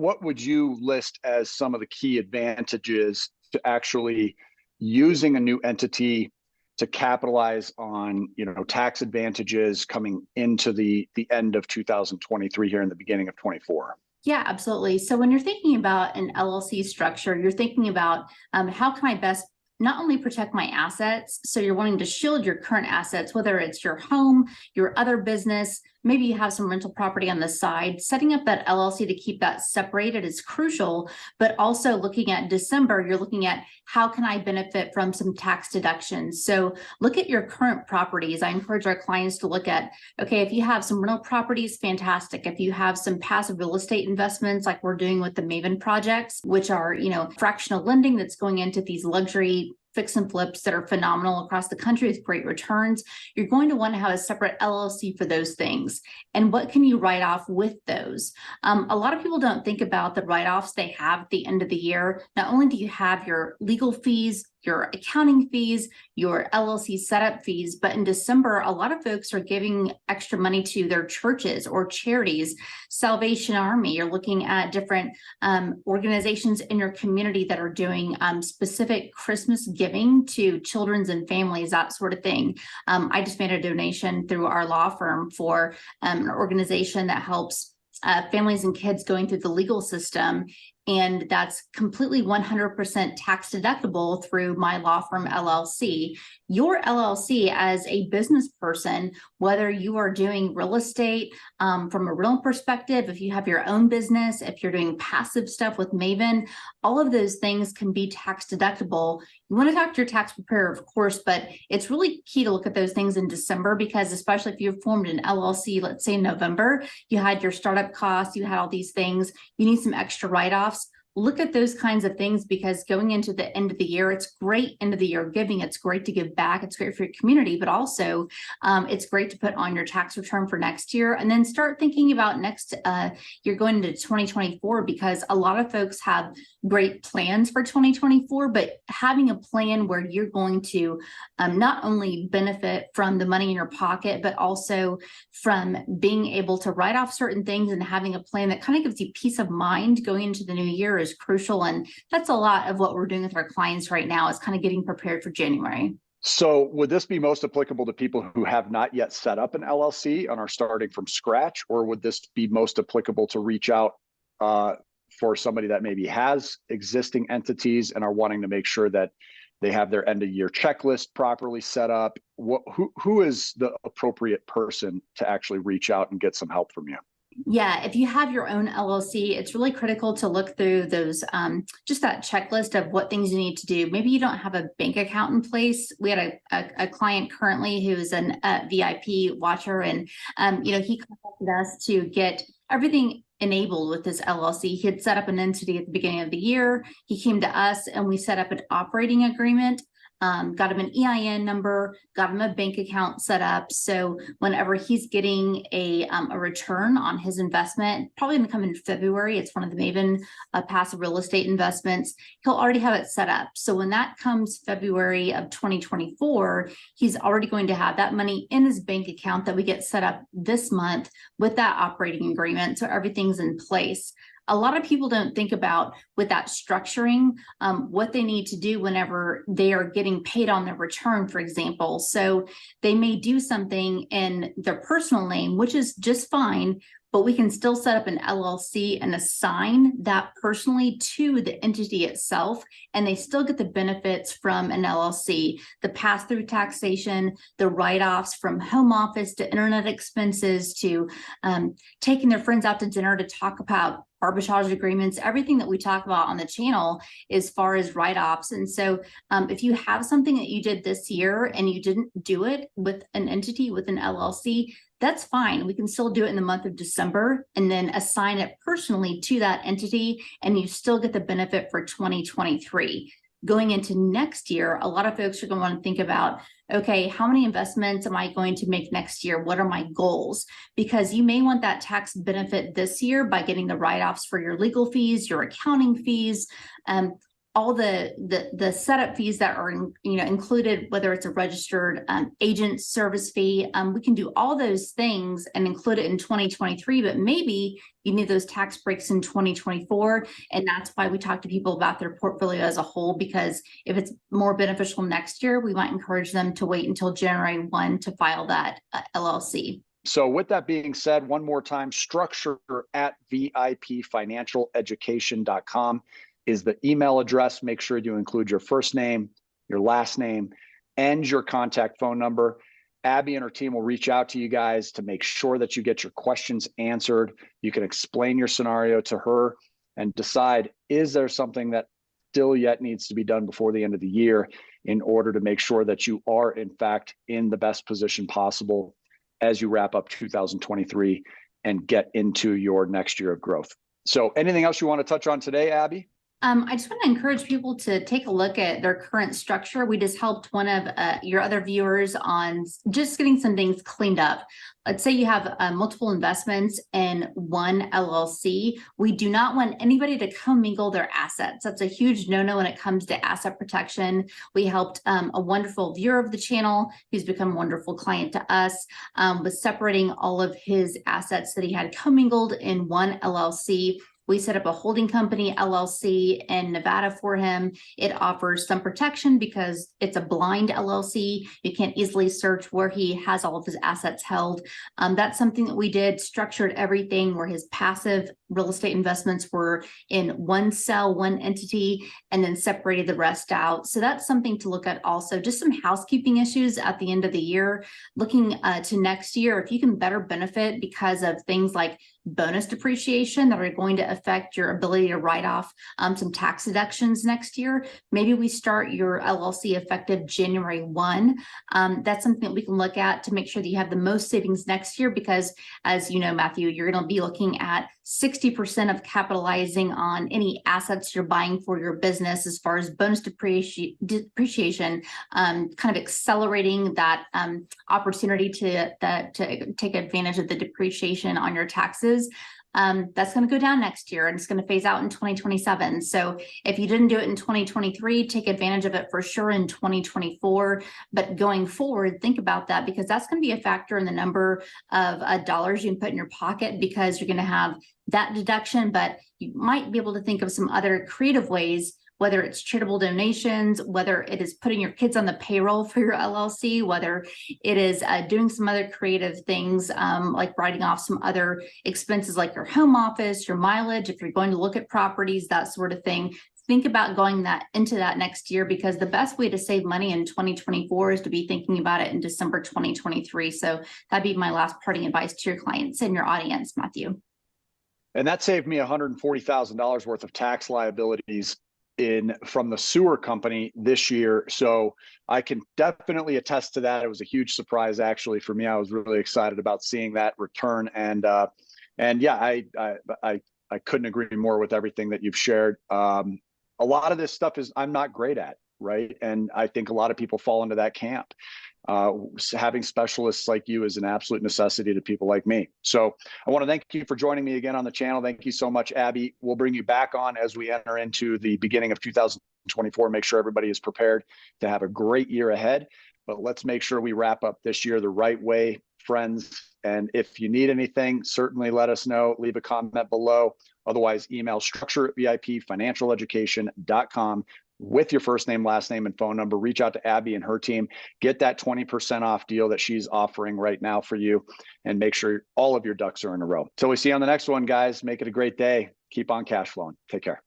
what would you list as some of the key advantages to actually using a new entity to capitalize on, tax advantages coming into the end of 2023 here in the beginning of 24? Yeah, absolutely. So when you're thinking about an LLC structure, you're thinking about how can I best not only protect my assets, so you're wanting to shield your current assets, whether it's your home, your other business, maybe you have some rental property on the side. Setting up that LLC to keep that separated is crucial, but also looking at December, you're looking at how can I benefit from some tax deductions? So look at your current properties. I encourage our clients to look at, okay, if you have some rental properties, fantastic. If you have some passive real estate investments, like we're doing with the Maven projects, which are, fractional lending that's going into these luxury fix and flips that are phenomenal across the country with great returns, you're going to want to have a separate LLC for those things. And what can you write off with those? A lot of people don't think about the write-offs they have at the end of the year. Not only do you have your legal fees, your accounting fees, your LLC setup fees, but in December, a lot of folks are giving extra money to their churches or charities. Salvation Army, you're looking at different organizations in your community that are doing specific Christmas giving to children's and families, that sort of thing. I just made a donation through our law firm for an organization that helps families and kids going through the legal system. And that's completely 100% tax deductible through my law firm LLC. Your LLC as a business person, whether you are doing real estate from a real perspective, if you have your own business, if you're doing passive stuff with Maven, all of those things can be tax deductible. You want to talk to your tax preparer, of course, but it's really key to look at those things in December, because especially if you've formed an LLC, let's say in November, you had your startup costs, you had all these things, you need some extra write-offs. Look at those kinds of things, because going into the end of the year, it's great end of the year giving. It's great to give back. It's great for your community, but also it's great to put on your tax return for next year, and then start thinking about next you're going into 2024, because a lot of folks have great plans for 2024, but having a plan where you're going to not only benefit from the money in your pocket, but also from being able to write off certain things and having a plan that kind of gives you peace of mind going into the new year is crucial. And that's a lot of what we're doing with our clients right now, is kind of getting prepared for January. So would this be most applicable to people who have not yet set up an LLC and are starting from scratch, or would this be most applicable to reach out for somebody that maybe has existing entities and are wanting to make sure that they have their end of year checklist properly set up? Who is the appropriate person to actually reach out and get some help from you? Yeah, if you have your own LLC, it's really critical to look through those, just that checklist of what things you need to do. Maybe you don't have a bank account in place. We had a client currently who is a VIP watcher, and he contacted us to get everything enabled with this LLC. He had set up an entity at the beginning of the year. He came to us and we set up an operating agreement. Got him an EIN number, got him a bank account set up. So whenever he's getting a return on his investment, probably going to come in February, it's one of the Maven passive real estate investments, he'll already have it set up. So when that comes February of 2024, he's already going to have that money in his bank account that we get set up this month with that operating agreement. So everything's in place. A lot of people don't think about, with that structuring, what they need to do whenever they are getting paid on their return, for example. So they may do something in their personal name, which is just fine, but we can still set up an LLC and assign that personally to the entity itself, and they still get the benefits from an LLC, the pass-through taxation, the write-offs from home office to internet expenses to taking their friends out to dinner to talk about arbitrage agreements, everything that we talk about on the channel as far as write-offs. And so if you have something that you did this year and you didn't do it with an entity, with an LLC, that's fine. We can still do it in the month of December and then assign it personally to that entity, and you still get the benefit for 2023. Going into next year, a lot of folks are going to want to think about, okay, how many investments am I going to make next year? What are my goals? Because you may want that tax benefit this year by getting the write-offs for your legal fees, your accounting fees. all the setup fees that are included, whether it's a registered agent service fee. We can do all those things and include it in 2023, but maybe you need those tax breaks in 2024. And that's why we talk to people about their portfolio as a whole, because if it's more beneficial next year, we might encourage them to wait until January 1 to file that LLC. So with that being said, one more time, structure at VIPfinancialeducation.com is the email address. Make sure you include your first name, your last name, and your contact phone number. Abby and her team will reach out to you guys to make sure that you get your questions answered. You can explain your scenario to her and decide, is there something that still yet needs to be done before the end of the year in order to make sure that you are, in fact, in the best position possible as you wrap up 2023 and get into your next year of growth. So anything else you want to touch on today, Abby? I just want to encourage people to take a look at their current structure. We just helped one of your other viewers on just getting some things cleaned up. Let's say you have multiple investments in one LLC. We do not want anybody to commingle their assets. That's a huge no-no when it comes to asset protection. We helped a wonderful viewer of the channel who's become a wonderful client to us with separating all of his assets that he had commingled in one LLC. We set up a holding company LLC in Nevada for him. It offers some protection because it's a blind LLC. You can't easily search where he has all of his assets held. That's something that we did, structured everything where his passive real estate investments were in one cell, one entity, and then separated the rest out. So that's something to look at also. Just some housekeeping issues at the end of the year. Looking to next year, if you can better benefit because of things like bonus depreciation that are going to affect your ability to write off some tax deductions next year. Maybe we start your LLC effective January 1. That's something that we can look at to make sure that you have the most savings next year, because as you know, Matthew, you're going to be looking at 60% of capitalizing on any assets you're buying for your business as far as bonus depreciation, kind of accelerating that opportunity to take advantage of the depreciation on your taxes. That's going to go down next year and it's going to phase out in 2027. So if you didn't do it in 2023, take advantage of it for sure in 2024. But going forward, think about that, because that's going to be a factor in the number of dollars you can put in your pocket, because you're going to have that deduction, but you might be able to think of some other creative ways, whether it's charitable donations, whether it is putting your kids on the payroll for your LLC, whether it is doing some other creative things like writing off some other expenses like your home office, your mileage, if you're going to look at properties, that sort of thing. Think about going into that next year, because the best way to save money in 2024 is to be thinking about it in December 2023. So that'd be my last parting advice to your clients and your audience, Matthew. And that saved me $140,000 worth of tax liabilities from the sewer company this year. So I can definitely attest to that. It was a huge surprise actually for me. I was really excited about seeing that return. And yeah, I couldn't agree more with everything that you've shared. A lot of this stuff I'm not great at, right? And I think a lot of people fall into that camp. Having specialists like you is an absolute necessity to people like me. So I want to thank you for joining me again on the channel. Thank you so much, Abby. We'll bring you back on as we enter into the beginning of 2024. Make sure everybody is prepared to have a great year ahead. But let's make sure we wrap up this year the right way, friends. And if you need anything, certainly let us know. Leave a comment below. Otherwise, email structure@VIPfinancialeducation.com with your first name, last name, and phone number. Reach out to Abby and her team. Get that 20% off deal that she's offering right now for you, and make sure all of your ducks are in a row. Till we see you on the next one, guys. Make it a great day. Keep on cash flowing. Take care.